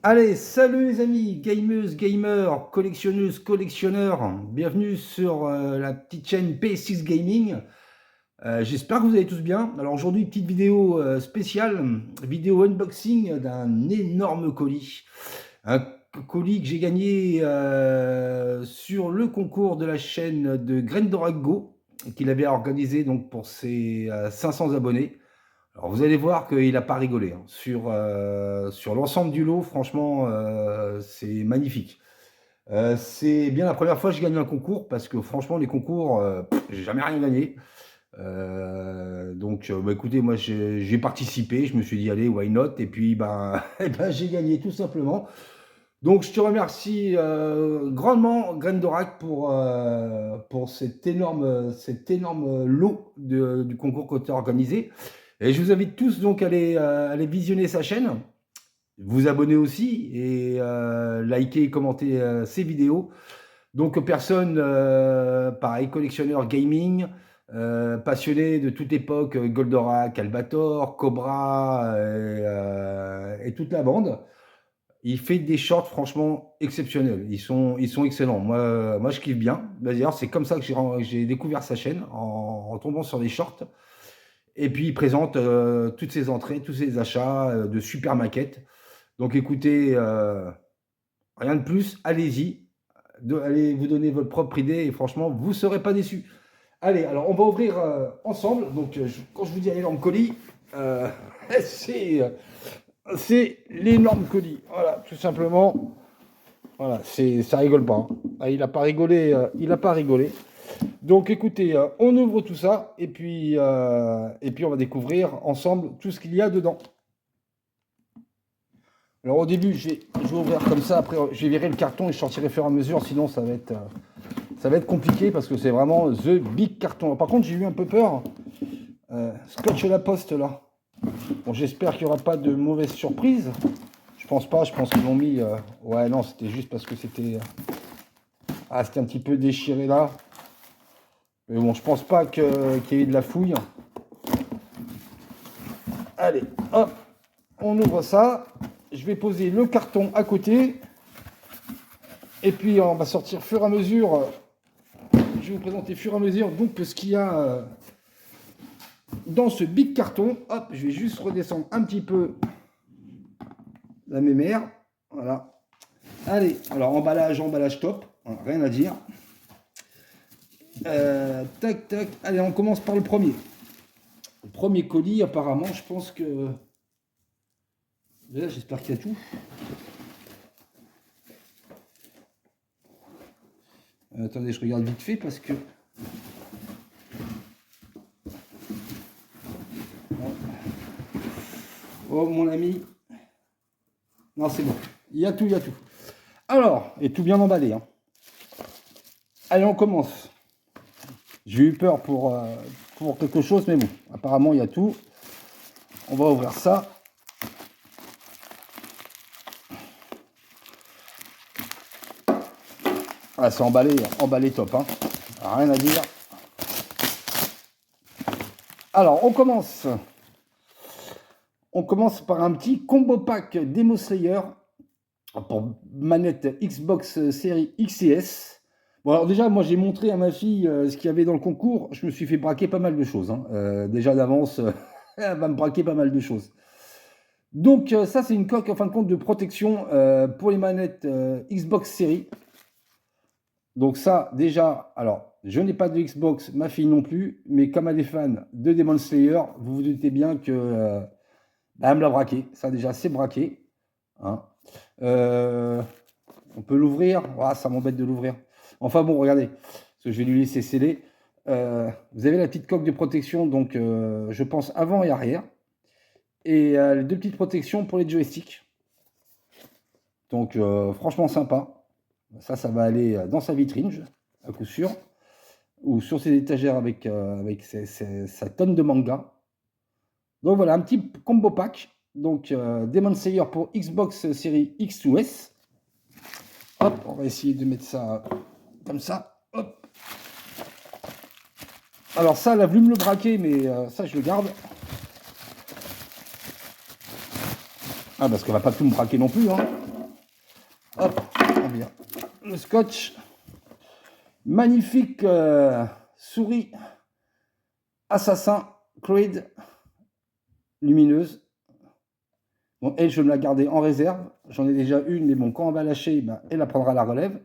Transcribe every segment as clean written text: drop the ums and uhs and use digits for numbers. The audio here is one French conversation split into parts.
Allez, salut les amis, gameuses, gamers, collectionneuses, collectionneurs. Bienvenue sur la petite chaîne P6 Gaming. J'espère que vous allez tous bien. Alors aujourd'hui, petite vidéo spéciale, vidéo unboxing d'un énorme colis. Un colis que j'ai gagné sur le concours de la chaîne de Grendorago, qu'il avait organisé donc pour ses 500 abonnés. Alors vous allez voir qu'il n'a pas rigolé, hein. Sur l'ensemble du lot, franchement, c'est magnifique. C'est bien la première fois que je gagne un concours parce que franchement, les concours, j'ai jamais rien gagné. Bah, écoutez, moi j'ai participé, je me suis dit allez, why not? Et puis ben, eh ben, j'ai gagné tout simplement. Donc je te remercie grandement, Grendorak, pour cet énorme lot du concours que tu as organisé. Et je vous invite tous donc à aller visionner sa chaîne, vous abonner aussi et liker et commenter ses vidéos. Donc personne, pareil, collectionneur gaming, passionné de toute époque, Goldorak, Albator, Cobra et toute la bande. Il fait des shorts franchement exceptionnels. Ils sont excellents. Moi, je kiffe bien. D'ailleurs, c'est comme ça que j'ai découvert sa chaîne, en tombant sur des shorts. Et puis, il présente toutes ses entrées, tous ses achats de super maquettes. Donc, écoutez, rien de plus. Allez-y. Allez vous donner votre propre idée et franchement, vous ne serez pas déçus. Allez, alors, on va ouvrir ensemble. Donc, quand je vous dis un énorme colis, c'est l'énorme colis. Voilà, tout simplement. Voilà, ça rigole pas, hein. Ah, il n'a pas rigolé. Il n'a pas rigolé. Donc écoutez, on ouvre tout ça et puis on va découvrir ensemble tout ce qu'il y a dedans. Alors au début, je vais ouvrir comme ça, après je vais virer le carton et je sortirai au fur et à mesure, sinon ça va être compliqué parce que c'est vraiment the big carton. Par contre, j'ai eu un peu peur. Scotch la poste là. Bon, j'espère qu'il n'y aura pas de mauvaise surprise. Je pense pas, je pense qu'ils l'ont mis. Ouais, non, c'était juste parce que c'était un petit peu déchiré là. Mais bon, je pense pas qu'il y ait eu de la fouille. Allez, hop, on ouvre ça. Je vais poser le carton à côté. Et puis, on va sortir au fur et à mesure. Je vais vous présenter au fur et à mesure donc ce qu'il y a dans ce big carton. Hop, je vais juste redescendre un petit peu la mémère. Voilà. Allez, alors emballage top. Voilà, rien à dire. Tac, tac. Allez, on commence par le premier. Le premier colis, apparemment, je pense que... Déjà, j'espère qu'il y a tout. Attendez, je regarde vite fait parce que... Oh, mon ami. Non, c'est bon. Il y a tout, il y a tout. Alors, et tout bien emballé, hein. Allez, on commence. J'ai eu peur pour quelque chose, mais bon, apparemment, il y a tout. On va ouvrir ça. Ah, c'est emballé top, hein. Rien à dire. Alors, on commence. On commence par un petit combo pack Demon Slayer pour manette Xbox série X et S. Bon, alors déjà, moi, j'ai montré à ma fille ce qu'il y avait dans le concours. Je me suis fait braquer pas mal de choses, hein. Déjà d'avance, elle va me braquer pas mal de choses. Donc, ça, c'est une coque, en fin de compte, de protection pour les manettes Xbox série. Donc ça, déjà, alors, je n'ai pas de Xbox, ma fille non plus, mais comme elle est fan de Demon Slayer, vous vous doutez bien que elle me l'a braqué. Ça, déjà, c'est braqué, hein. On peut l'ouvrir. Ah, ça m'embête de l'ouvrir. Enfin bon, regardez, parce que je vais lui laisser sceller. Vous avez la petite coque de protection, donc je pense avant et arrière. Et les deux petites protections pour les joysticks. Donc franchement sympa. Ça va aller dans sa vitrine, à coup sûr. Ou sur ses étagères avec sa tonne de manga. Donc voilà, un petit combo pack. Donc Demon Slayer pour Xbox série X ou S. Hop, on va essayer de mettre ça comme ça. Hop. Alors ça, elle a voulu me le braquer, mais ça, je le garde. Ah, parce qu'elle va pas tout me braquer non plus, hein. Hop, on vient. Le scotch. Magnifique souris assassin Creed lumineuse. Bon, elle, je vais me la garder en réserve. J'en ai déjà une, mais bon, quand on va lâcher, ben, elle prendra la relève.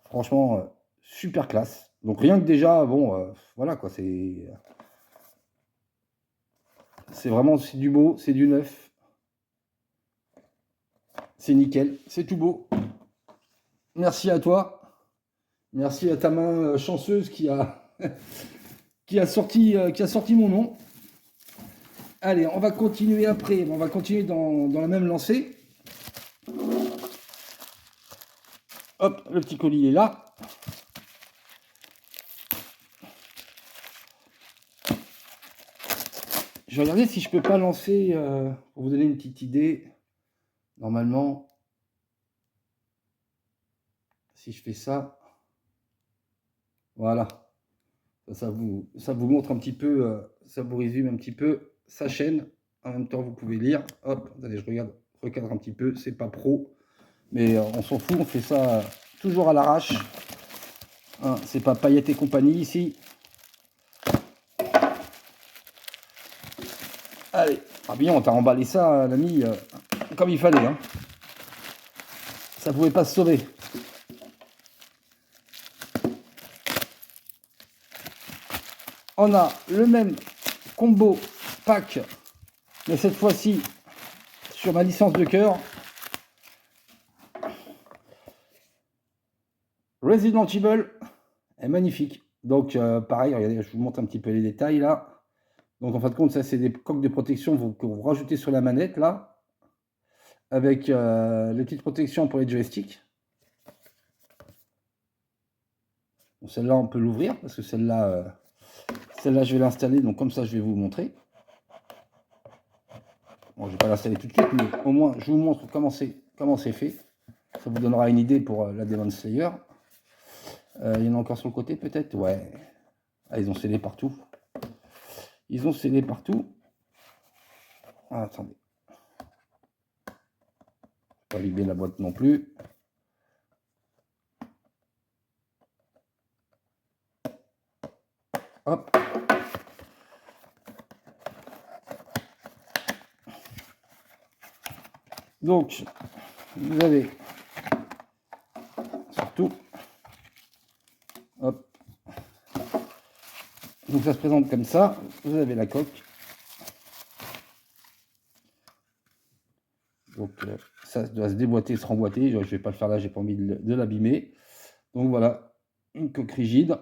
Franchement, super classe. Donc rien que déjà, bon, voilà quoi, c'est vraiment, c'est du beau, c'est du neuf. C'est nickel, c'est tout beau. Merci à toi. Merci à ta main chanceuse qui a, qui a sorti mon nom. Allez, on va continuer après. On va continuer dans la même lancée. Hop, le petit colis est là. Je vais regarder si je peux pas lancer, pour vous donner une petite idée. Normalement, si je fais ça, voilà. Ça vous montre un petit peu, ça vous résume un petit peu sa chaîne. En même temps, vous pouvez lire. Hop, attendez, je recadre un petit peu. C'est pas pro, mais on s'en fout. On fait ça toujours à l'arrache. Hein, c'est pas paillettes et compagnie ici. Allez, ah bien, on t'a emballé ça, l'ami, comme il fallait. Hein. Ça pouvait pas se sauver. On a le même combo pack, mais cette fois-ci sur ma licence de cœur. Resident Evil est magnifique. Donc pareil, regardez, je vous montre un petit peu les détails là. Donc en fin de compte, ça c'est des coques de protection que vous rajoutez sur la manette là, avec les petites protections pour les joysticks. Bon, celle-là on peut l'ouvrir parce que celle-là, je vais l'installer. Donc comme ça, je vais vous montrer. Bon, je vais pas l'installer tout de suite, mais au moins je vous montre comment c'est fait. Ça vous donnera une idée pour la Demon Slayer. Il y en a encore sur le côté peut-être. Ouais. Ah, ils ont scellé partout. Ils ont scellé partout. Ah, attendez. Pas vider la boîte non plus. Hop. Donc, vous avez surtout. Hop. Donc ça se présente comme ça. Vous avez la coque. Donc ça doit se déboîter, se remboîter. Je ne vais pas le faire là, j'ai pas envie de l'abîmer. Donc voilà, une coque rigide,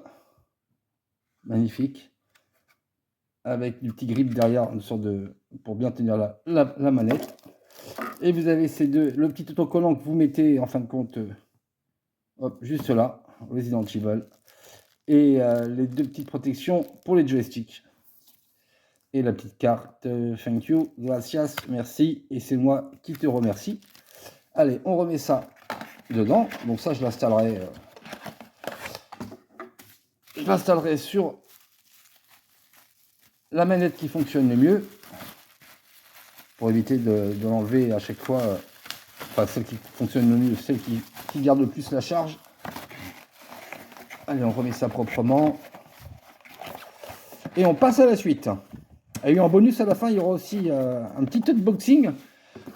magnifique, avec du petit grip derrière, une sorte de pour bien tenir la manette. Et vous avez ces deux, le petit autocollant que vous mettez en fin de compte, hop, juste là, Resident Evil, et les deux petites protections pour les joysticks. Et la petite carte, thank you, gracias, merci, et c'est moi qui te remercie. Allez, on remet ça dedans. Donc ça, je l'installerai sur la manette qui fonctionne le mieux, pour éviter de l'enlever à chaque fois, enfin celle qui fonctionne le mieux, celle qui garde le plus la charge. Allez, on remet ça proprement. Et on passe à la suite. Et en bonus à la fin, il y aura aussi un petit unboxing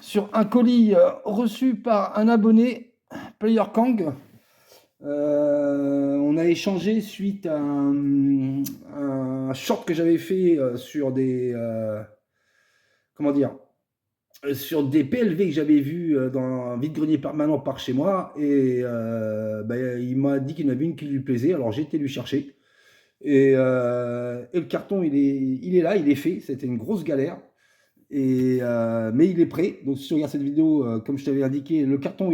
sur un colis reçu par un abonné, Player Kang. On a échangé suite à un short que j'avais fait sur des comment dire, sur des PLV que j'avais vus dans un vide-grenier permanent par chez moi, et il m'a dit qu'il y en avait une qui lui plaisait, alors j'ai été lui chercher, et le carton il est là, il est fait, c'était une grosse galère, et mais il est prêt. Donc si tu regardes cette vidéo, comme je t'avais indiqué, le carton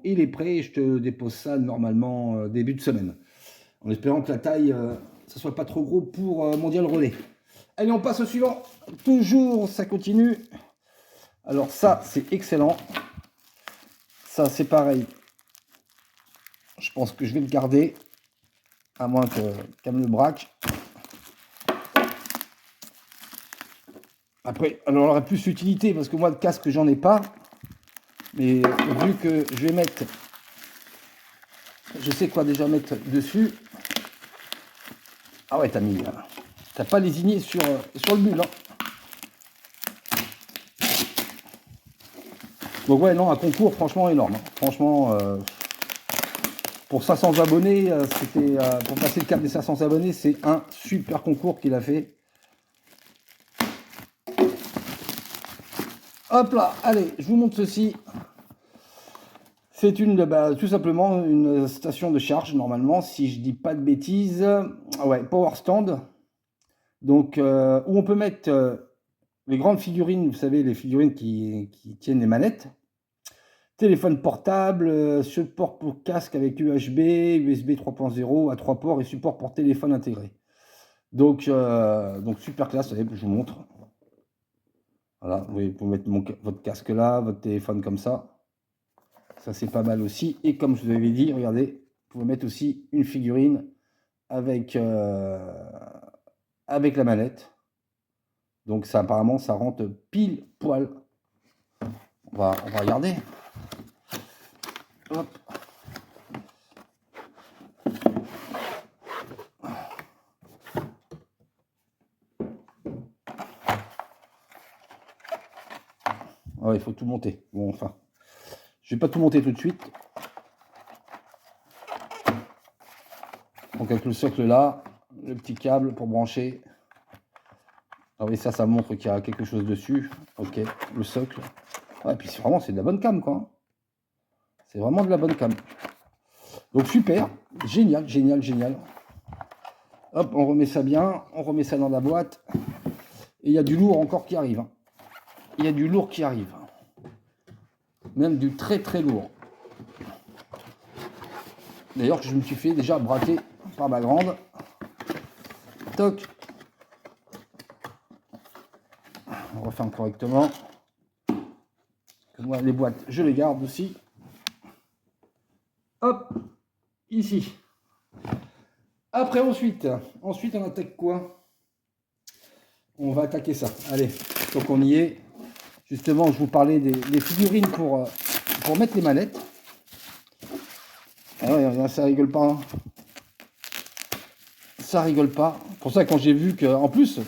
il est prêt, et je te dépose ça normalement début de semaine, en espérant que la taille ça soit pas trop gros pour Mondial Relais. Allez, on passe au suivant. Toujours ça continue. Alors ça c'est excellent, ça c'est pareil, je pense que je vais le garder, à moins qu'elle me le braque. Après, elle aurait plus d'utilité, parce que moi, le casque, j'en ai pas. Mais vu que je vais mettre, je sais quoi déjà mettre dessus. Ah ouais, t'as pas lésiné sur le bulle. Hein. Donc ouais, non, un concours franchement énorme. Hein. Franchement, pour 500 abonnés, c'était pour passer le cap des 500 abonnés, c'est un super concours qu'il a fait. Hop là, allez, je vous montre ceci. C'est tout simplement une station de charge, normalement, si je dis pas de bêtises. Ouais, Power Stand. Donc, où on peut mettre les grandes figurines, vous savez, les figurines qui tiennent les manettes. Téléphone portable, support pour casque avec USB, USB 3.0 à 3 ports et support pour téléphone intégré. Donc super classe, allez, je vous montre. Voilà, vous pouvez mettre votre casque là, votre téléphone comme ça. Ça, c'est pas mal aussi. Et comme je vous avais dit, regardez, vous pouvez mettre aussi une figurine avec la manette. Donc ça, apparemment, ça rentre pile poil. On va regarder. Hop. Ah ouais, il faut tout monter. Bon, enfin, je vais pas tout monter tout de suite. Donc avec le socle là, le petit câble pour brancher. Ah oui, ça montre qu'il y a quelque chose dessus. Ok, le socle. Ouais, puis c'est de la bonne cam, quoi. C'est vraiment de la bonne cam. Donc super, génial, génial, génial. Hop, on remet ça bien, on remet ça dans la boîte. Et il y a du lourd encore qui arrive. Il y a du lourd qui arrive. Même du très très lourd. D'ailleurs, je me suis fait déjà braquer par ma grande. Toc. On referme correctement. Moi, les boîtes, je les garde aussi. Hop, ici. Après, ensuite, on attaque quoi? On va attaquer ça. Allez, donc on y est. Justement, je vous parlais des figurines pour mettre les manettes. Ah ouais, ça rigole pas. Hein. Ça rigole pas. Pour ça, quand j'ai vu que, en plus,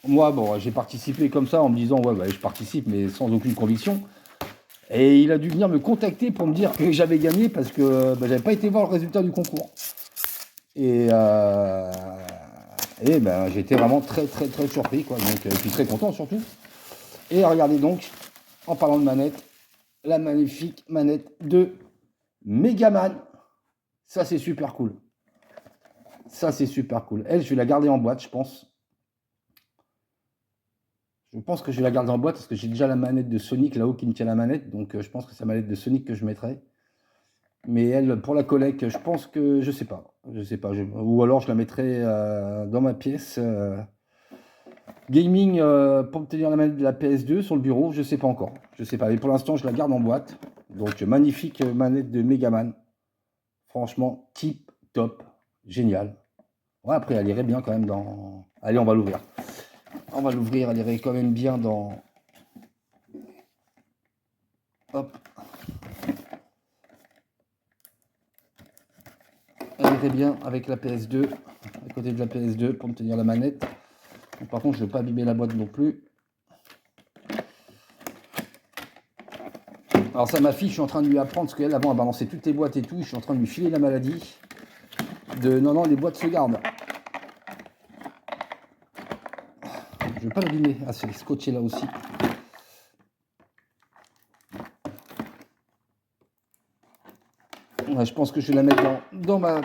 moi, bon, j'ai participé comme ça en me disant, ouais, bah, je participe, mais sans aucune conviction. Et il a dû venir me contacter pour me dire que j'avais gagné parce que bah, j'avais pas été voir le résultat du concours. Et ben, j'étais vraiment très très très surpris, quoi. Donc, et puis très content surtout. Et regardez donc, en parlant de manette, la magnifique manette de Megaman. Ça, c'est super cool. Ça, c'est super cool. Elle, je vais la garder en boîte, je pense. Je pense que je vais la garder en boîte parce que j'ai déjà la manette de Sonic là-haut qui me tient la manette. Donc, je pense que c'est la manette de Sonic que je mettrai. Mais elle, pour la collecte, je pense que... Je sais pas. Ou alors, je la mettrai dans ma pièce. Gaming pour obtenir la manette de la PS2 sur le bureau, je sais pas encore. Je sais pas. Mais pour l'instant, je la garde en boîte. Donc, magnifique manette de Megaman. Franchement, tip, top, génial. Ouais, après, elle irait bien quand même dans... Allez, on va l'ouvrir. On va l'ouvrir, elle irait quand même bien dans... Hop. Elle irait bien avec la PS2, à côté de la PS2 pour me tenir la manette. Par contre, je ne veux pas abîmer la boîte non plus. Alors ça, ma fille, je suis en train de lui apprendre, parce qu'elle, avant, elle balançait toutes les boîtes et tout. Je suis en train de lui filer la maladie. Non, les boîtes se gardent. Je ne veux pas l'abîmer. Ah, c'est scotché là aussi. Ouais, je pense que je vais la mettre dans ma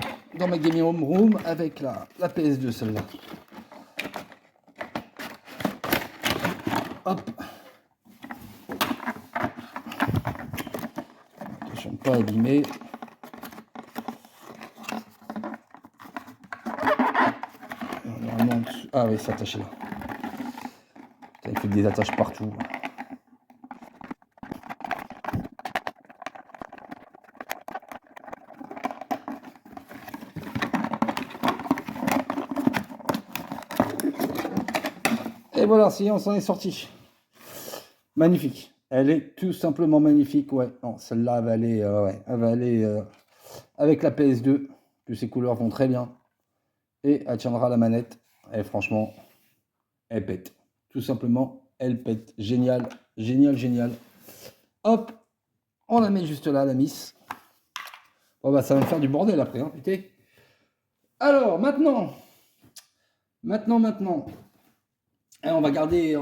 gaming home room avec la PS2, celle-là. Hop. Attention de ne pas abîmer. Ah oui, c'est attaché là. Il fait des attaches partout. Et voilà, on s'en est sorti. Magnifique. Elle est tout simplement magnifique, ouais. Non, celle-là, ouais, elle va aller avec la PS2, que ses couleurs vont très bien. Et elle tiendra la manette. Et franchement, elle pète. Tout simplement, elle pète. Génial, génial, génial. Hop, on la met juste là, la miss. Bon, bah, ça va me faire du bordel après, hein, putain. Alors, maintenant. Et on va garder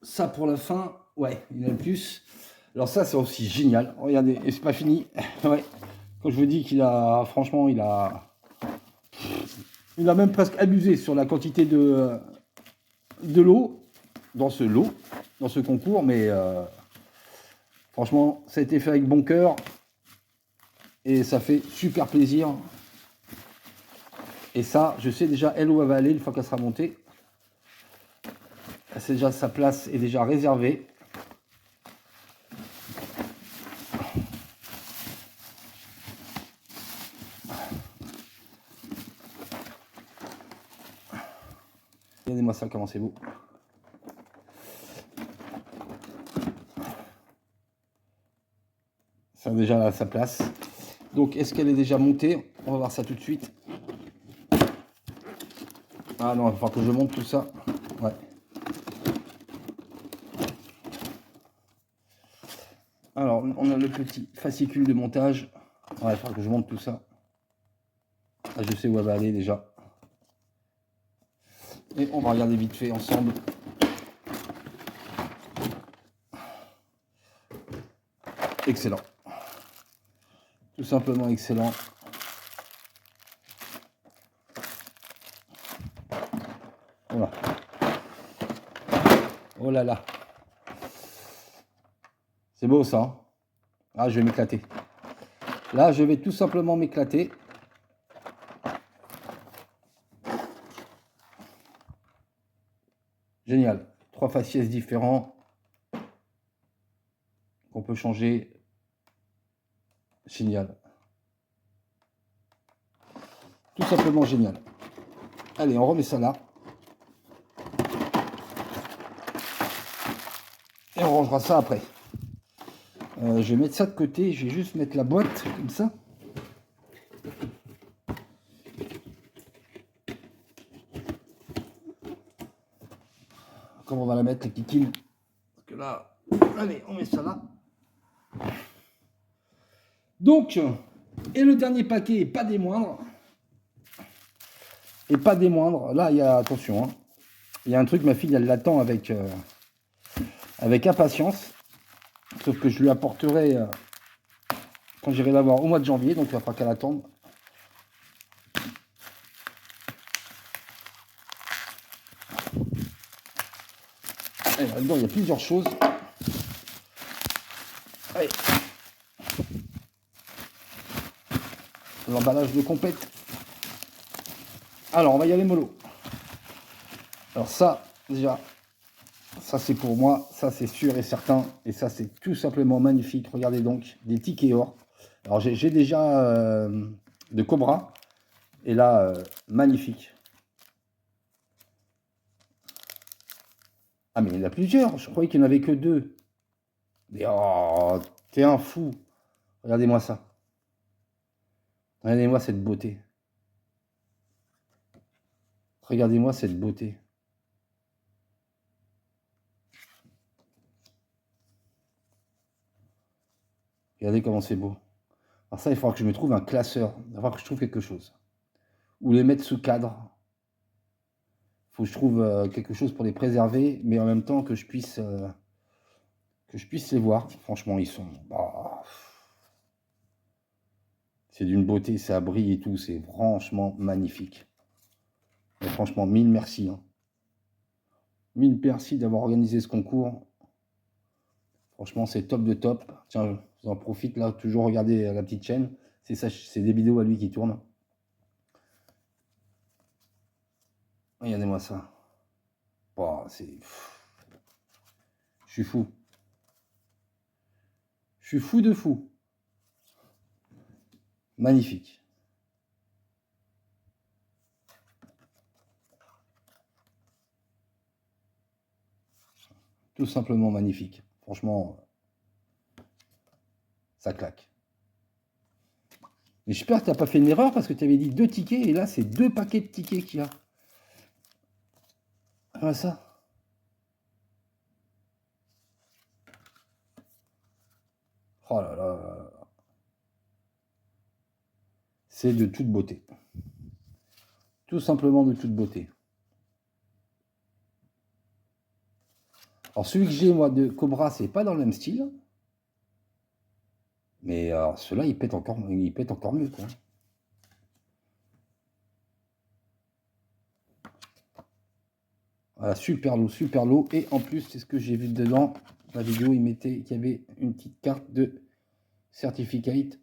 ça pour la fin. Ouais, il y en a plus. Alors ça, c'est aussi génial. Regardez, et c'est pas fini. Ouais. Quand je vous dis qu'il a, franchement, il a même presque abusé sur la quantité de l'eau dans ce concours, mais franchement, ça a été fait avec bon cœur et ça fait super plaisir. Et ça, je sais déjà elle où elle va aller une fois qu'elle sera montée. C'est déjà, sa place est déjà réservée. Regardez-moi ça, comment c'est beau. Ça a déjà sa place. Donc, est-ce qu'elle est déjà montée? On va voir ça tout de suite. Ah non, il va falloir que je monte tout ça. Ouais. Alors, on a le petit fascicule de montage. Ouais, il va falloir que je monte tout ça. Ah, je sais où elle va aller déjà. Et on va regarder vite fait ensemble. Excellent. Tout simplement excellent. Voilà. Oh là là. C'est beau ça. Hein. Ah, je vais m'éclater. Là, je vais tout simplement m'éclater. Génial. 3 faciès différents qu'on peut changer. Génial. Tout simplement génial. Allez, on remet ça là. Et on rangera ça après. Je vais mettre ça de côté. Je vais juste mettre la boîte comme ça. Comment on va la mettre, la kikine? Parce que là, allez, on met ça là. Donc, et le dernier paquet, et pas des moindres. Et pas des moindres. Là, il y a, attention, hein, il y a un truc, ma fille, elle l'attend avec impatience. Sauf que je lui apporterai quand j'irai la voir au mois de janvier. Donc, il va falloir qu'elle attende. Et là-dedans, il y a plusieurs choses. Allez. L'emballage de compète. Alors, on va y aller mollo. Alors ça, déjà, ça c'est pour moi, ça c'est sûr et certain. Et ça c'est tout simplement magnifique. Regardez donc, des tickets or. Alors j'ai déjà de Cobra. Et là, magnifique. Ah mais il y en a plusieurs, je croyais qu'il n'y en avait que 2. Mais oh, t'es un fou. Regardez-moi ça. Regardez-moi cette beauté. Regardez-moi cette beauté. Regardez comment c'est beau. Alors ça, il faudra que je me trouve un classeur. Il va falloir que je trouve quelque chose. Ou les mettre sous cadre. Il faut que je trouve quelque chose pour les préserver, mais en même temps que je puisse les voir. Franchement, ils sont... Bah, c'est d'une beauté, ça brille et tout. C'est franchement magnifique. Et franchement, mille merci. Hein. Mille merci d'avoir organisé ce concours. Franchement, c'est top de top. Tiens, j'en profite là, toujours regarder la petite chaîne. C'est des vidéos à lui qui tournent. Regardez-moi ça. Oh, c'est... Je suis fou. Je suis fou de fou. Magnifique. Tout simplement magnifique. Franchement, ça claque. Mais j'espère que tu n'as pas fait une erreur parce que tu avais dit 2 tickets et là, c'est 2 paquets de tickets qu'il y a. Ah, ça. Oh là là. C'est de toute beauté. Tout simplement de toute beauté. Alors, celui que j'ai, moi, de Cobra, c'est pas dans le même style. Mais ceux-là, ils pètent encore mieux, quoi. Voilà, super lot. Et en plus, c'est ce que j'ai vu dedans. La vidéo, il mettait qu'il y avait une petite carte de certificate.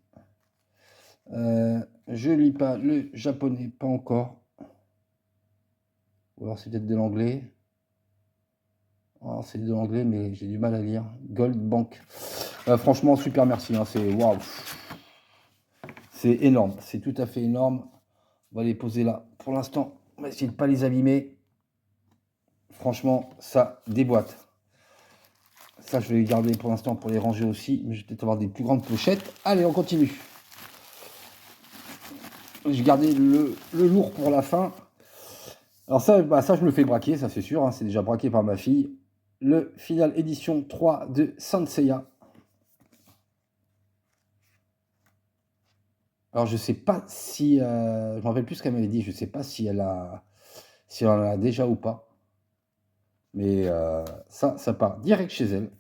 Je lis pas le japonais, pas encore. Ou alors c'est peut-être de l'anglais. Oh, c'est de l'anglais, mais j'ai du mal à lire. Gold Bank. Franchement, super merci. Hein, c'est waouh. C'est énorme. C'est tout à fait énorme. On va les poser là. Pour l'instant, on va essayer de ne pas les abîmer. Franchement, ça déboîte. Ça, je vais les garder pour l'instant pour les ranger aussi. Mais je vais peut-être avoir des plus grandes pochettes. Allez, on continue. J'ai gardé le lourd pour la fin. Alors ça, ça je me le fais braquer, ça c'est sûr. Hein, c'est déjà braqué par ma fille. Le Final Edition 3 de Saint Seiya. Alors je sais pas si... je me rappelle plus ce qu'elle m'avait dit. Je sais pas si elle en a déjà ou pas. Mais ça part direct chez elle.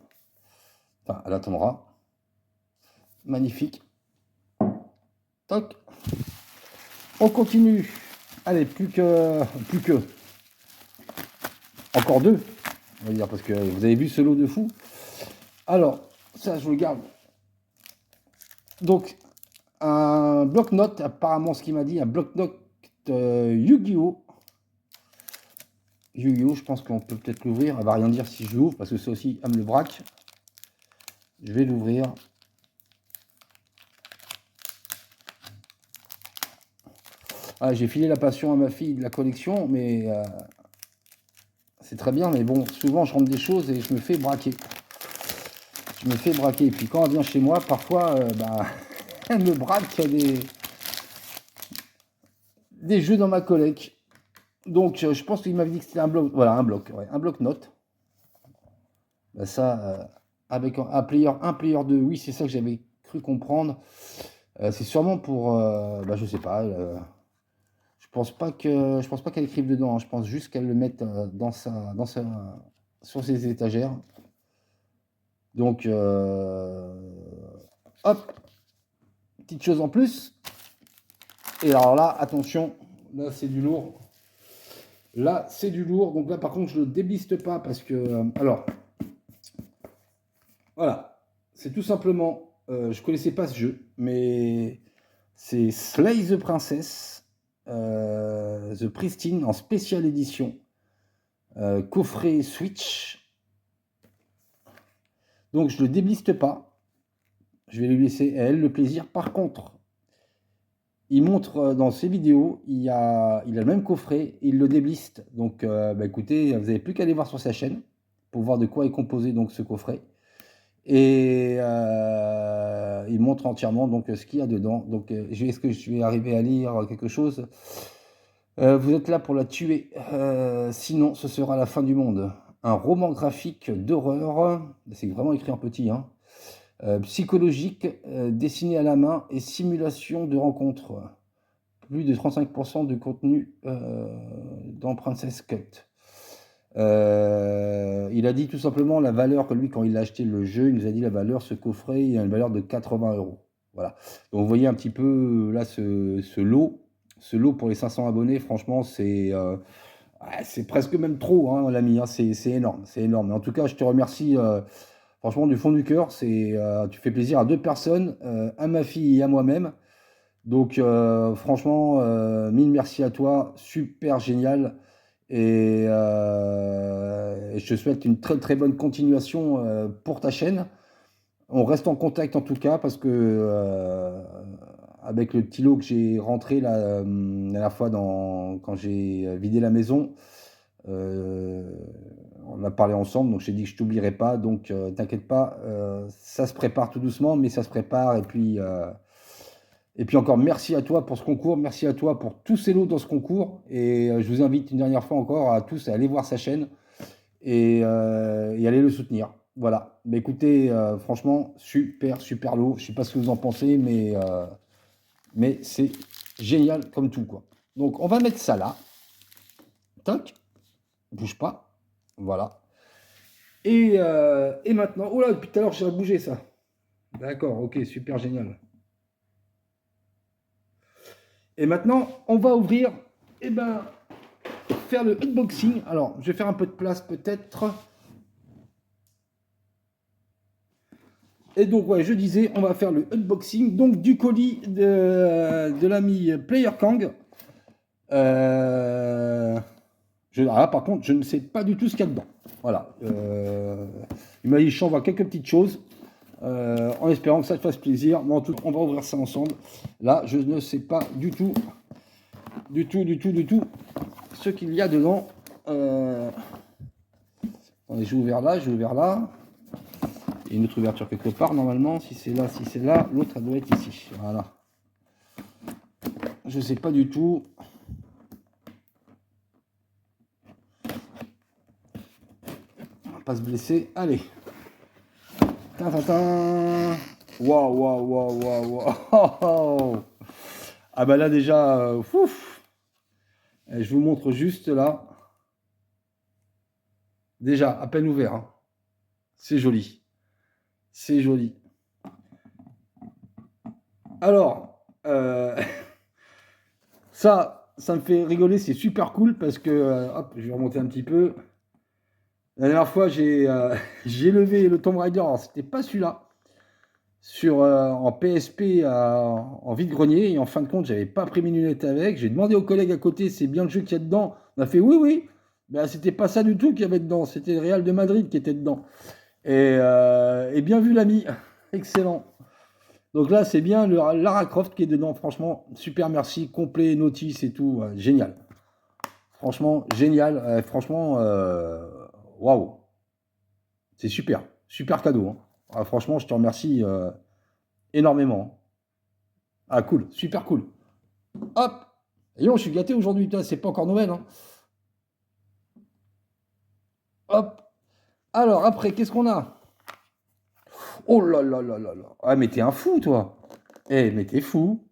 Enfin, elle attendra. Magnifique. Toc. On continue. Allez, plus que... Encore 2, on va dire, parce que vous avez vu ce lot de fou. Alors, ça, je le garde. Donc, un bloc-notes, apparemment, ce qu'il m'a dit, un bloc-notes Yu-Gi-Oh! Yu-Gi-Oh! Je pense qu'on peut peut-être l'ouvrir. Elle va rien dire si je l'ouvre, parce que ça aussi, elle me le braque. Je vais l'ouvrir. Ah, j'ai filé la passion à ma fille de la collection, mais c'est très bien. Mais bon, souvent, je rentre des choses et je me fais braquer. Et puis quand elle vient chez moi, parfois, elle me braque des jeux dans ma collecte. Donc, je pense qu'il m'avait dit que c'était un bloc. Voilà, un bloc-notes. Ben ça, avec un player 2, oui, c'est ça que j'avais cru comprendre. C'est sûrement pour, je sais pas. Je pense pas qu'elle écrive dedans. Hein. Je pense juste qu'elle le mette sur ses étagères. Donc, hop, petite chose en plus. Et alors là, attention, là c'est du lourd. Là, c'est du lourd. Donc là, par contre, je ne le débliste pas parce que... alors, voilà. C'est tout simplement... je ne connaissais pas ce jeu, mais c'est Slay the Princess, The Pristine en spécial édition. Coffret Switch. Donc, je ne le débliste pas. Je vais lui laisser à elle le plaisir. Par contre, il montre dans ses vidéos, il a le même coffret, il le débliste. Donc, écoutez, vous n'avez plus qu'à aller voir sur sa chaîne pour voir de quoi est composé donc ce coffret. Et il montre entièrement donc ce qu'il y a dedans. Donc, est-ce que je vais arriver à lire quelque chose? Vous êtes là pour la tuer, sinon ce sera la fin du monde. Un roman graphique d'horreur, c'est vraiment écrit en petit, hein. Psychologique, dessiné à la main et simulation de rencontres. Plus de 35% de contenu dans Princess Cut. Il a dit tout simplement la valeur que lui, quand il a acheté le jeu, il nous a dit la valeur, ce coffret, il a une valeur de 80 €. Voilà. Donc vous voyez un petit peu là ce lot. Ce lot pour les 500 abonnés, franchement, c'est presque même trop, hein, l'ami. Hein, c'est énorme, c'est énorme. Mais en tout cas, je te remercie franchement du fond du cœur. Tu fais plaisir à 2 personnes, à ma fille et à moi-même. Donc franchement, mille merci à toi, super génial. Et je te souhaite une très très bonne continuation pour ta chaîne. On reste en contact en tout cas parce que avec le petit lot que j'ai rentré la dernière fois quand j'ai vidé la maison, On a parlé ensemble, donc j'ai dit que je t'oublierai pas. Donc t'inquiète pas, ça se prépare tout doucement, mais ça se prépare. Et puis encore, merci à toi pour ce concours, merci à toi pour tous ces lots dans ce concours. Et je vous invite une dernière fois encore à tous à aller voir sa chaîne et aller le soutenir. Voilà. Mais écoutez, franchement, super, super lot. Je sais pas ce que vous en pensez, mais c'est génial comme tout, quoi. Donc, on va mettre ça là. Tac. Bouge pas. Voilà. Et maintenant, oh là, depuis tout à l'heure, j'ai bougé ça. D'accord, ok, super génial. Et maintenant, on va ouvrir, eh ben, faire le unboxing. Alors, je vais faire un peu de place peut-être. Et donc, ouais, je disais, on va faire le unboxing donc du colis de l'ami Player Kang. Par contre, je ne sais pas du tout ce qu'il y a dedans. Voilà. Il m'a dit, je t'envoie quelques petites choses. En espérant que ça te fasse plaisir. Mais en tout cas, on va ouvrir ça ensemble. Là, je ne sais pas du tout ce qu'il y a dedans. Attendez, j'ai ouvert là. Il y a une autre ouverture quelque part, normalement. Si c'est là, l'autre, elle doit être ici. Voilà. Je ne sais pas du tout. On va pas se blesser. Allez. Waouh. Ah bah là déjà, je vous montre juste là. Déjà, à peine ouvert. Hein. C'est joli. C'est joli. Alors, ça me fait rigoler, c'est super cool parce que, hop, je vais remonter un petit peu. La dernière fois, j'ai levé le Tomb Raider, alors c'était pas celui-là, en PSP en vide-grenier, et en fin de compte, j'avais pas pris mes lunettes avec. J'ai demandé aux collègues à côté, c'est bien le jeu qu'il y a dedans. On a fait oui. Ben, c'était pas ça du tout qu'il y avait dedans, c'était le Real de Madrid qui était dedans. Et bien vu l'ami, excellent. Donc là, c'est bien le Lara Croft qui est dedans, franchement, super merci, complet, notice et tout, génial. Franchement, génial, franchement, waouh, c'est super, super cadeau. Hein. Ah, franchement, je te remercie énormément. Ah cool, super cool. Hop, et je suis gâté aujourd'hui, c'est pas encore Noël. Hein. Hop, alors après, qu'est-ce qu'on a? Oh là là là là là. Ah mais t'es un fou toi. Eh mais t'es fou.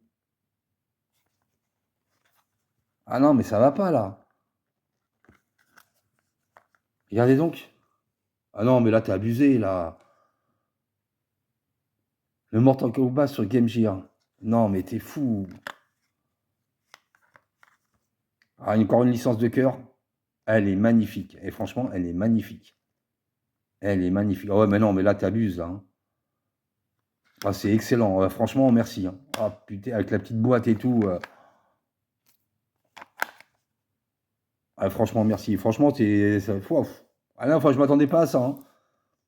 Ah non mais ça va pas là. Regardez donc. Ah non mais là t'es abusé là. Le Mortal Kombat sur Game Gear. Non mais t'es fou. Ah encore une licence de cœur. Elle est magnifique. Et franchement elle est magnifique. Elle est magnifique. Ah ouais mais non mais là t'abuses là. Hein. Ah c'est excellent. Franchement merci. Hein. Ah putain avec la petite boîte et tout. Ah, franchement merci. Franchement t'es. Ah non, enfin je m'attendais pas à ça. Hein.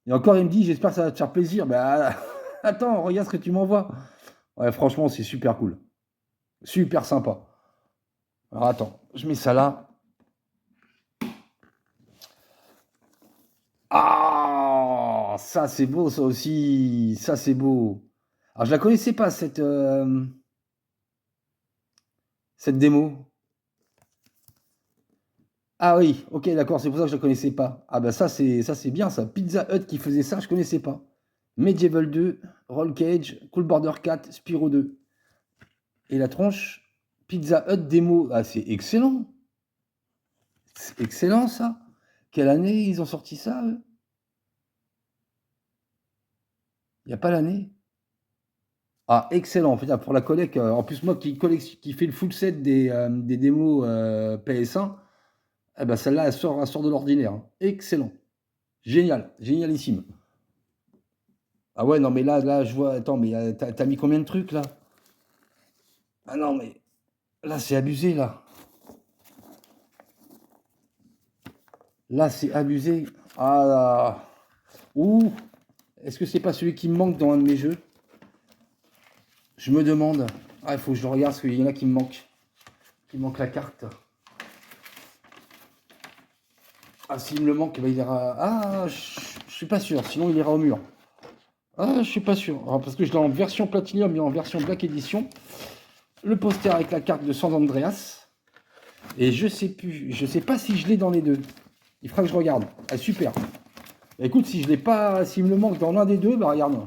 Et encore, il me dit, j'espère que ça va te faire plaisir. Bah, attends, regarde ce que tu m'envoies. Ouais, franchement, c'est super cool. Super sympa. Alors, attends, je mets ça là. Ah, ça, c'est beau, ça aussi. Ça, c'est beau. Alors, je la connaissais pas, cette démo. Ah oui, ok, d'accord, c'est pour ça que je la connaissais pas. Ah bah ça c'est bien ça. Pizza Hut qui faisait ça, je connaissais pas. Medieval 2, Roll Cage, Cool Border 4, Spyro 2. Et la tronche, Pizza Hut démo. Ah, c'est excellent. C'est excellent ça. Quelle année ils ont sorti ça, eux? Il n'y a pas l'année? Ah, excellent. Putain, pour la collecte, en plus, moi qui fais le full set des démos PS1, eh ben celle-là, elle sort de l'ordinaire. Hein. Excellent. Génial. Génialissime. Ah ouais, non, mais là, je vois. Attends, mais t'as mis combien de trucs là? Ah non, mais là, c'est abusé là. Là, c'est abusé. Ah là. Ouh. Est-ce que c'est pas celui qui me manque dans un de mes jeux? Je me demande. Ah, il faut que je le regarde parce qu'il y en a qui me manquent. Il manque la carte. Ah, s'il me le manque, bah, il ira. Ah, je suis pas sûr. Sinon, il ira au mur. Ah, je suis pas sûr. Alors, parce que je l'ai en version Platinum et en version Black Edition. Le poster avec la carte de San Andreas. Et je sais plus. Je sais pas si je l'ai dans les deux. Il faudra que je regarde. Ah, super. Bah, écoute, si je l'ai pas, s'il me le manque dans l'un des deux, bah regarde.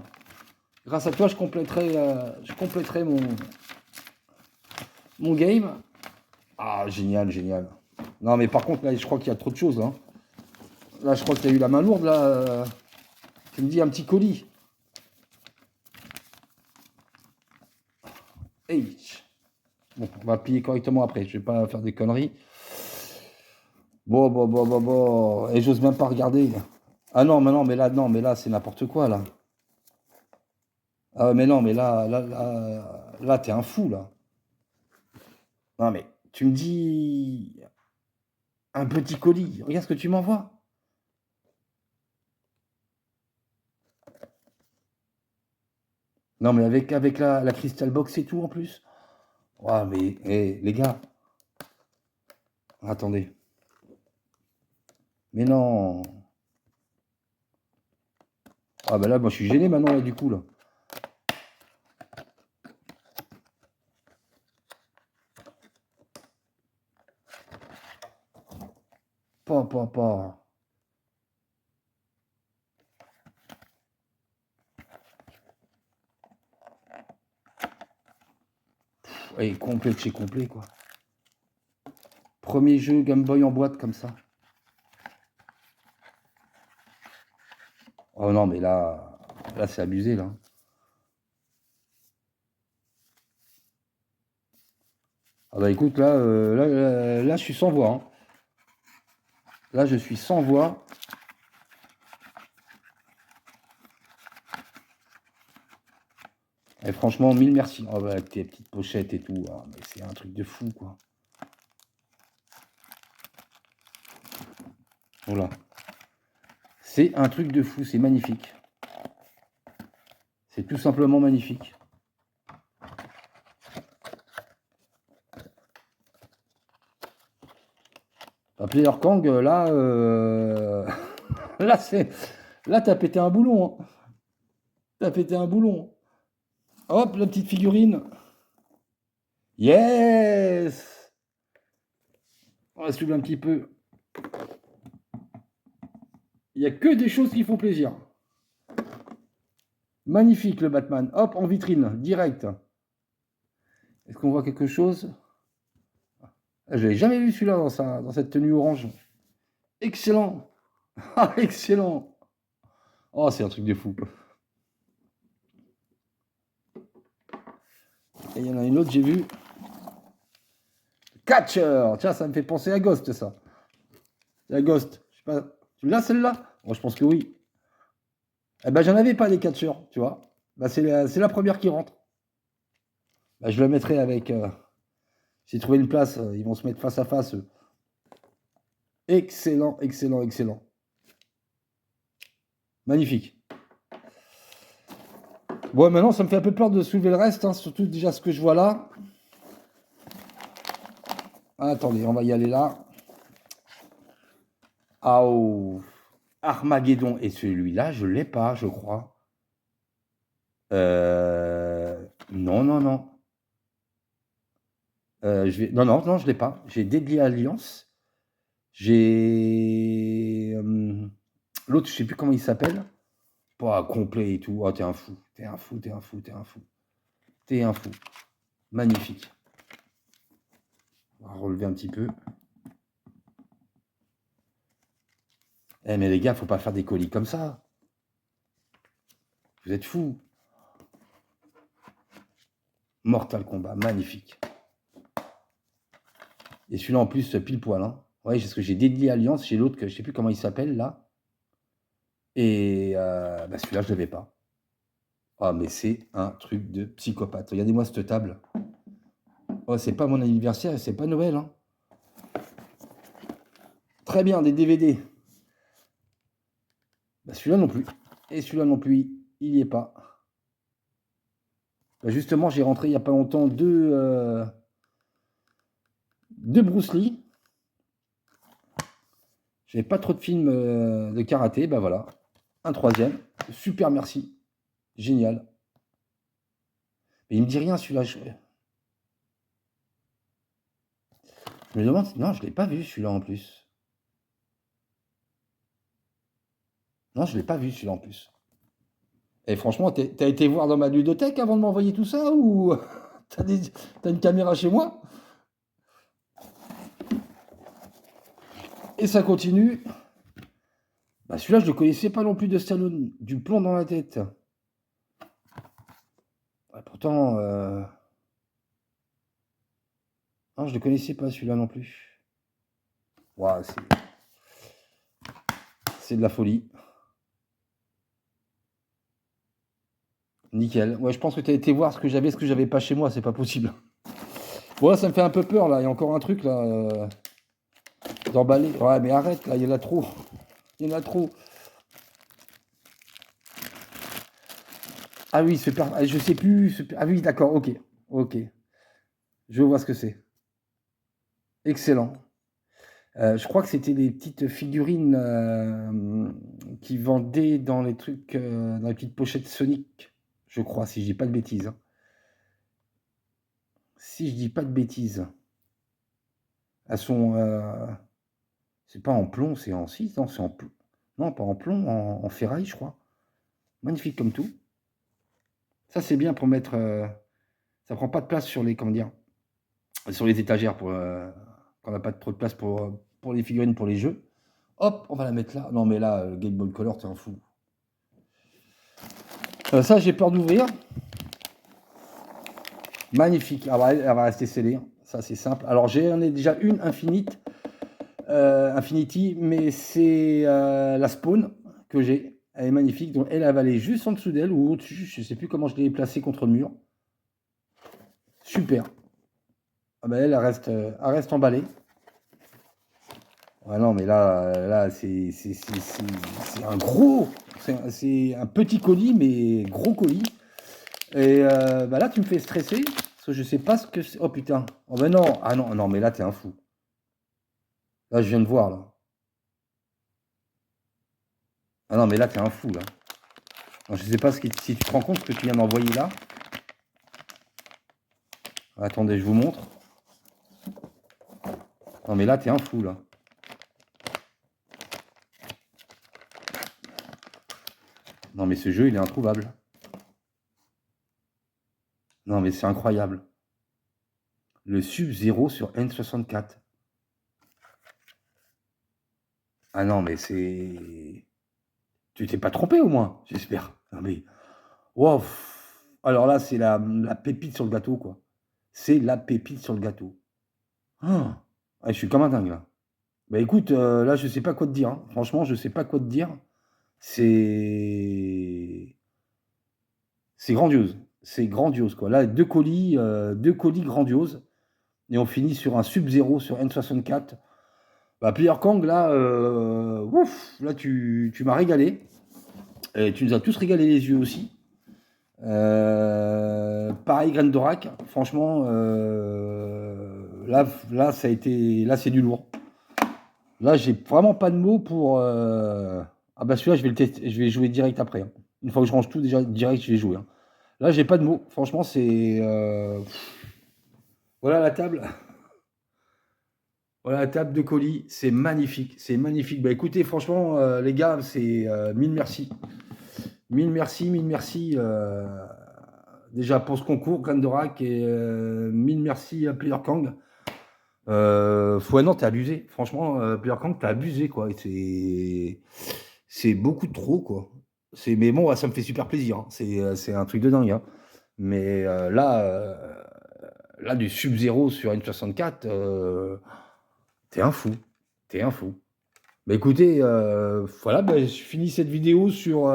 Grâce à toi, je compléterai mon game. Ah, génial, génial. Non, mais par contre, là, je crois qu'il y a trop de choses. Là, là je crois que tu as eu la main lourde. Là, tu me dis un petit colis. Hey. Bon, on va plier correctement après. Je vais pas faire des conneries. Bon, bon, bon, bon, bon. Et j'ose même pas regarder. Ah non, mais non, mais là, non, mais là, c'est n'importe quoi, là. Ah mais non, mais là, t'es un fou, là. Non, mais tu me dis un petit colis. Regarde ce que tu m'envoies. Non, mais avec la Crystal Box et tout, en plus. Ah, mais, les gars, attendez. Mais non. Ah, bah là, moi, je suis gêné maintenant, là, du coup, là. Pas. Et complet de chez complet, quoi. Premier jeu Game Boy en boîte, comme ça. Oh non, mais là, c'est abusé, là. Ah bah écoute, là, je suis sans voix, hein. Là, je suis sans voix. Et franchement, mille merci. Oh, bah, avec tes petites pochettes et tout. Ah, mais c'est un truc de fou, quoi. Voilà. C'est un truc de fou, c'est magnifique. C'est tout simplement magnifique. Player Kang, là, là, t'as pété un boulon, hein. T'as pété un boulon. Hop, la petite figurine. Yes! On va soulever un petit peu. Il n'y a que des choses qui font plaisir. Magnifique le Batman. Hop, en vitrine, direct. Est-ce qu'on voit quelque chose? Je l'avais jamais vu celui-là dans cette tenue orange. Excellent. Ah, excellent. Oh, c'est un truc de fou. Et il y en a une autre, j'ai vu. Catcher. Tiens, ça me fait penser à Ghost, ça. La Ghost. Je sais pas. Tu l'as celle-là? Bon, je pense que oui. Eh ben, j'en avais pas des catcheurs, tu vois. Bah, c'est la première qui rentre. Bah, je la mettrai avec. J'ai trouvé une place. Ils vont se mettre face à face. Excellent, excellent, excellent. Magnifique. Bon, maintenant, ça me fait un peu peur de soulever le reste, hein, surtout déjà ce que je vois là. Ah, attendez, on va y aller là. Ah, oh. Armageddon. Et celui-là, je ne l'ai pas, je crois. Non, non, non. Non, non, non, je ne l'ai pas. J'ai Deadly Alliance. J'ai l'autre, je ne sais plus comment il s'appelle. Pas complet et tout. Oh, t'es un fou. T'es un fou, t'es un fou, t'es un fou. T'es un fou. Magnifique. On va relever un petit peu. Eh, mais les gars, faut pas faire des colis comme ça. Vous êtes fous. Mortal Kombat, magnifique. Et celui-là, en plus, pile poil. Hein. Ouais, parce que j'ai Deadly Alliance, j'ai l'autre que je sais plus comment il s'appelle, là. Et bah, celui-là, je ne l'avais pas. Ah, mais c'est un truc de psychopathe. Regardez-moi cette table. Oh, c'est pas mon anniversaire et c'est pas Noël. Hein. Très bien, des DVD. Bah, celui-là non plus. Et celui-là non plus, il n'y est pas. Bah, justement, j'ai rentré il n'y a pas longtemps deux Bruce Lee. J'avais pas trop de films de karaté, ben voilà. Un troisième. Super, merci. Génial. Mais il me dit rien celui-là. Je me demande, non, je l'ai pas vu celui-là en plus. Non, je l'ai pas vu celui-là en plus. Et franchement, t'as été voir dans ma ludothèque avant de m'envoyer tout ça ou t'as une caméra chez moi? Et ça continue. Bah celui-là, je ne le connaissais pas non plus de Stallone. Du plomb dans la tête. Ouais, pourtant, non, je ne le connaissais pas celui-là non plus. Ouah, c'est de la folie. Nickel. Ouais, je pense que tu as été voir ce que j'avais pas chez moi, c'est pas possible. Bon, là, ça me fait un peu peur, là. Il y a encore un truc, là, d'emballer. Ouais, mais arrête, là, il y en a trop. Il y en a trop. Ah oui, je sais plus. Ah oui, d'accord, ok. Ok. Je vois ce que c'est. Excellent. Je crois que c'était des petites figurines qui vendaient dans les trucs, dans les petites pochettes Sonic, je crois, si je dis pas de bêtises, hein. Si je dis pas de bêtises. Elles sont, c'est pas en plomb, c'est en 6, non, c'est en plomb. Non, pas en plomb, en ferraille, je crois. Magnifique comme tout. Ça, c'est bien pour mettre. Ça prend pas de place sur les, comment dire, sur les étagères pour quand on n'a pas trop de place pour les figurines, pour les jeux. Hop, on va la mettre là. Non, mais là, le Game Boy Color, t'es un fou. Ça, j'ai peur d'ouvrir. Magnifique. Elle va rester scellée. Ça, c'est simple. Alors, j'en ai déjà une Infinity, mais c'est la Spawn que j'ai. Elle est magnifique. Donc, elle va aller juste en dessous d'elle ou au-dessus. Je ne sais plus comment je l'ai placée contre le mur. Super. Ah ben, elle reste emballée. Ah non, mais là c'est un gros. C'est un petit colis, mais gros colis. Et bah là, tu me fais stresser. Parce que je sais pas ce que c'est. Oh putain. Oh ben non. Ah non, non, mais là, t'es un fou. Là, je viens de voir, là. Ah non, mais là, t'es un fou, là. Alors, je sais pas si tu te rends compte ce que tu viens d'envoyer là. Attendez, je vous montre. Non, mais là, t'es un fou, là. Non, mais ce jeu, il est introuvable. Non, mais c'est incroyable. Le Sub-Zero sur N64. Ah non, mais c'est... Tu t'es pas trompé au moins, j'espère. Non mais... Wow. Alors là, c'est la pépite sur le gâteau, quoi. C'est la pépite sur le gâteau. Ah, je suis comme un dingue, là. Bah écoute, là, je sais pas quoi te dire, hein. Franchement, je sais pas quoi te dire. C'est... C'est grandiose. C'est grandiose, quoi. Là, deux colis grandioses. Et on finit sur un Sub-Zero sur N64. Bah, Player Kang, là, ouf, là, tu m'as régalé. Et tu nous as tous régalé les yeux aussi. Pareil, Graine d'Orac, franchement, là, ça a été, là, c'est du lourd. Là, j'ai vraiment pas de mots pour. Ah bah celui-là, je vais le tester, je vais jouer direct après, hein. Une fois que je range tout, déjà direct, je vais jouer, hein. Là, j'ai pas de mots. Franchement, c'est. Voilà la table. Voilà la table de colis. C'est magnifique. C'est magnifique. Bah écoutez, franchement, les gars, c'est mille merci. Mille merci, mille merci. Déjà pour ce concours, Graine d'Orac, et mille merci à Player Kang. Non, t'as abusé. Franchement, Player Kang, t'as abusé, quoi. C'est beaucoup trop, quoi. Mais bon, ça me fait super plaisir, hein. C'est un truc de dingue, hein. Mais là, du Sub-Zero sur N64, t'es un fou. T'es un fou. Bah écoutez, voilà, bah, je finis cette vidéo sur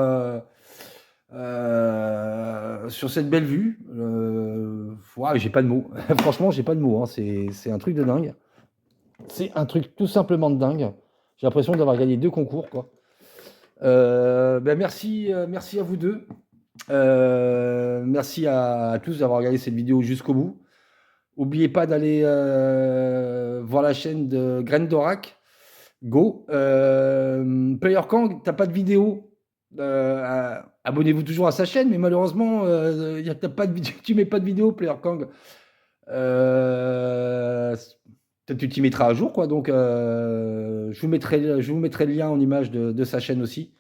cette belle vue. Ouais, j'ai pas de mots. Franchement, j'ai pas de mots, hein. C'est un truc de dingue. C'est un truc tout simplement de dingue. J'ai l'impression d'avoir gagné 2 concours, quoi. Ben merci à vous deux. Merci à tous d'avoir regardé cette vidéo jusqu'au bout. N'oubliez pas d'aller voir la chaîne de Graine d'Orac. Go. Player Kang, t'as pas de vidéo. Abonnez-vous toujours à sa chaîne, mais malheureusement, t'as pas de vidéo, tu mets pas de vidéo, Player Kang. Peut-être tu t'y mettras à jour, quoi. Donc, je vous mettrai le lien en image de sa chaîne aussi.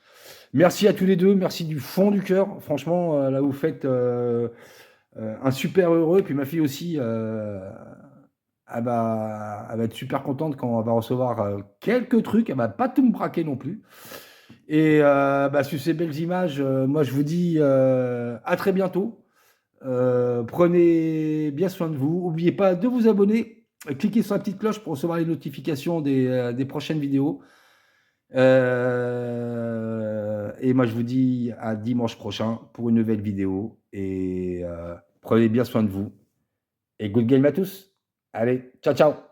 Merci à tous les deux, merci du fond du cœur. Franchement, là, vous faites un super heureux. Puis ma fille aussi, elle va être super contente quand elle va recevoir quelques trucs. Elle va pas tout me braquer non plus. Et sur ces belles images, moi je vous dis à très bientôt. Prenez bien soin de vous. N'oubliez pas de vous abonner. Cliquez sur la petite cloche pour recevoir les notifications des prochaines vidéos. Et moi je vous dis à dimanche prochain pour une nouvelle vidéo. Et prenez bien soin de vous. Et good game à tous. Allez, ciao ciao.